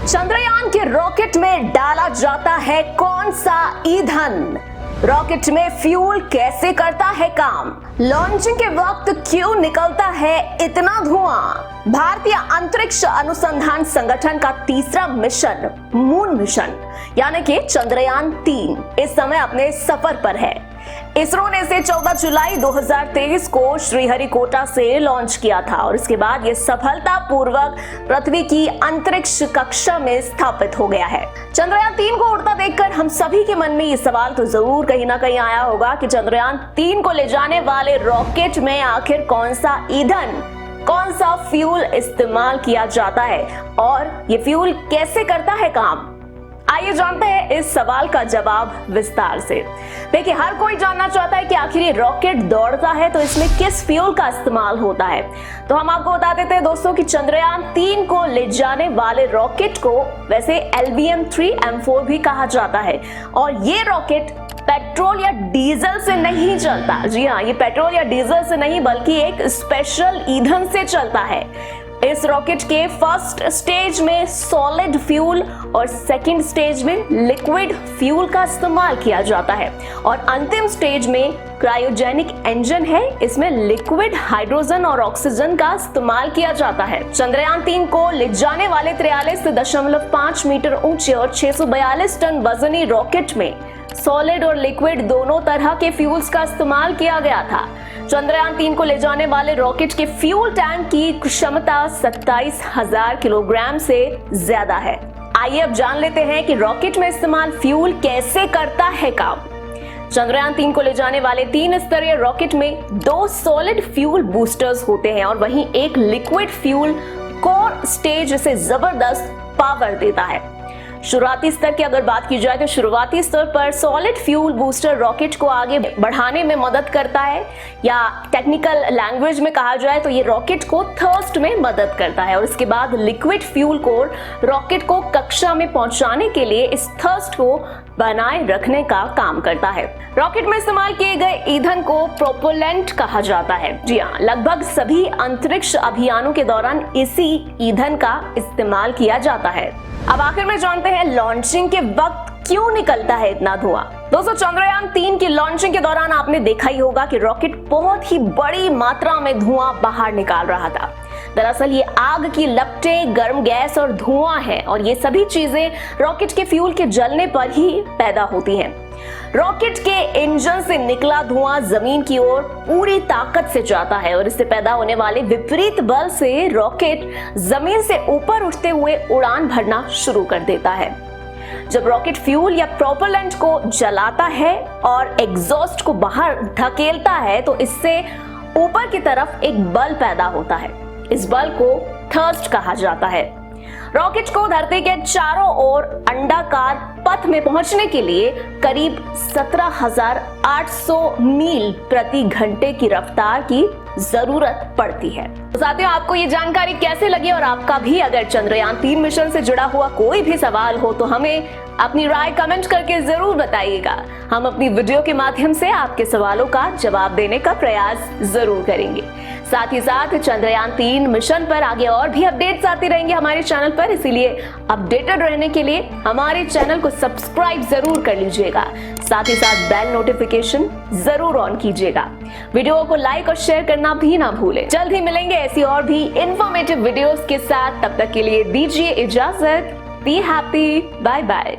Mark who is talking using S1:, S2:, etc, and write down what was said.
S1: चंद्रयान के रॉकेट में डाला जाता है कौन सा ईंधन? रॉकेट में फ्यूल कैसे करता है काम? लॉन्चिंग के वक्त क्यों निकलता है इतना धुआं? भारतीय अंतरिक्ष अनुसंधान संगठन का तीसरा मिशन मून मिशन यानी कि चंद्रयान 3 इस समय अपने सफर पर है। इसरो ने इसे 14 जुलाई 2023 को श्रीहरिकोटा से लॉन्च किया था और इसके बाद ये सफलतापूर्वक पृथ्वी की अंतरिक्ष कक्षा में स्थापित हो गया है। चंद्रयान 3 को उड़ता देखकर हम सभी के मन में ये सवाल तो जरूर कहीं ना कहीं आया होगा कि चंद्रयान 3 को ले जाने वाले रॉकेट में आखिर कौन सा ईंधन, कौन सा फ्यूल इस्तेमाल किया जाता है और ये फ्यूल कैसे करता है काम? आइए जानते हैं इस सवाल का जवाब विस्तार से। देखिए, हर कोई जानना चाहता है कि आखिर ये रॉकेट दौड़ता है तो इसमें किस फ्यूल का इस्तेमाल होता है। तो हम आपको बता देते हैं दोस्तों कि चंद्रयान 3 को ले जाने वाले रॉकेट को वैसे LVM-3M4 भी कहा जाता है और ये रॉकेट पेट्रोल या डीजल से नहीं चलता। जी हाँ, ये पेट्रोल या डीजल से नहीं बल्कि एक स्पेशल ईंधन से चलता है। इस रॉकेट के फर्स्ट स्टेज में सॉलिड फ्यूल और सेकंड स्टेज में लिक्विड फ्यूल का इस्तेमाल किया जाता है और अंतिम स्टेज में क्रायोजेनिक इंजन है। इसमें लिक्विड हाइड्रोजन और ऑक्सीजन का इस्तेमाल किया जाता है। चंद्रयान 3 को ले जाने वाले 43.5 मीटर ऊंचे और 642 टन वजनी रॉकेट में सॉलिड और लिक्विड दोनों तरह के फ्यूल्स का इस्तेमाल किया गया था। चंद्रयान 3 को ले जाने वाले रॉकेट के फ्यूल टैंक की क्षमता 27,000 किलोग्राम से ज्यादा है। आइए अब जान लेते हैं कि रॉकेट में इस्तेमाल फ्यूल कैसे करता है काम। चंद्रयान 3 को ले जाने वाले 3 स्तरीय रॉकेट में 2 सॉलिड फ्यूल बूस्टर्स होते हैं और वहीं एक लिक्विड फ्यूल कोर स्टेज इसे जबरदस्त पावर देता है। शुरुआती स्तर की अगर बात की जाए तो शुरुआती स्तर पर सॉलिड फ्यूल बूस्टर रॉकेट को आगे बढ़ाने में मदद करता है या टेक्निकल लैंग्वेज में कहा जाए तो ये रॉकेट को थर्स्ट में मदद करता है और इसके बाद लिक्विड फ्यूल कोर रॉकेट को कक्षा में पहुंचाने के लिए इस थर्स्ट को बनाए रखने का काम करता है। रॉकेट में इस्तेमाल किए गए ईंधन को प्रोपेलेंट कहा जाता है। जी हाँ, लगभग सभी अंतरिक्ष अभियानों के दौरान इसी ईंधन का इस्तेमाल किया जाता है। अब आखिर में जानते हैं लॉन्चिंग के वक्त क्यों निकलता है इतना धुआं। दोस्तों, चंद्रयान 3 की लॉन्चिंग के दौरान आपने देखा ही होगा कि रॉकेट बहुत ही बड़ी मात्रा में धुआं बाहर निकाल रहा था। दरअसल ये आग की लपटें, गर्म गैस और धुआं है और ये सभी चीजें रॉकेट के फ्यूल के जलने पर ही पैदा होती हैं। रॉकेट के इंजन से निकला धुआं जमीन की ओर पूरी ताकत से जाता है और इससे पैदा होने वाले विपरीत बल से रॉकेट जमीन से ऊपर उठते हुए उड़ान भरना शुरू कर देता है। जब रॉकेट फ्यूल या प्रोपेलेंट को जलाता है और एग्जॉस्ट को बाहर धकेलता है तो इससे ऊपर की तरफ एक बल पैदा होता है। इस बल को थर्स्ट कहा जाता है। रॉकेट को धरती के चारों ओर अंडाकार पथ में पहुंचने के लिए करीब 17,800 मील प्रति घंटे की रफ्तार की जरूरत पड़ती है। तो साथियों, आपको ये जानकारी कैसे लगी और आपका भी अगर चंद्रयान 3 मिशन से जुड़ा हुआ कोई भी सवाल हो तो हमें अपनी राय कमेंट करके जरूर बताइएगा। हम अपनी वीडियो के माध्यम से आपके सवालों का जवाब देने का प्रयास जरूर करेंगे। साथ ही साथ चंद्रयान 3 मिशन पर आगे और भी अपडेट्स आती रहेंगे हमारे चैनल पर, इसीलिए अपडेटेड रहने के लिए हमारे चैनल को सब्सक्राइब जरूर कर लीजिएगा। साथ ही साथ बेल नोटिफिकेशन जरूर ऑन कीजिएगा। वीडियो को लाइक और शेयर करना भी ना भूलें। जल्द ही मिलेंगे ऐसी और भी इंफॉर्मेटिव वीडियोस के साथ। तब तक के लिए दीजिए इजाजत। Be happy, bye bye.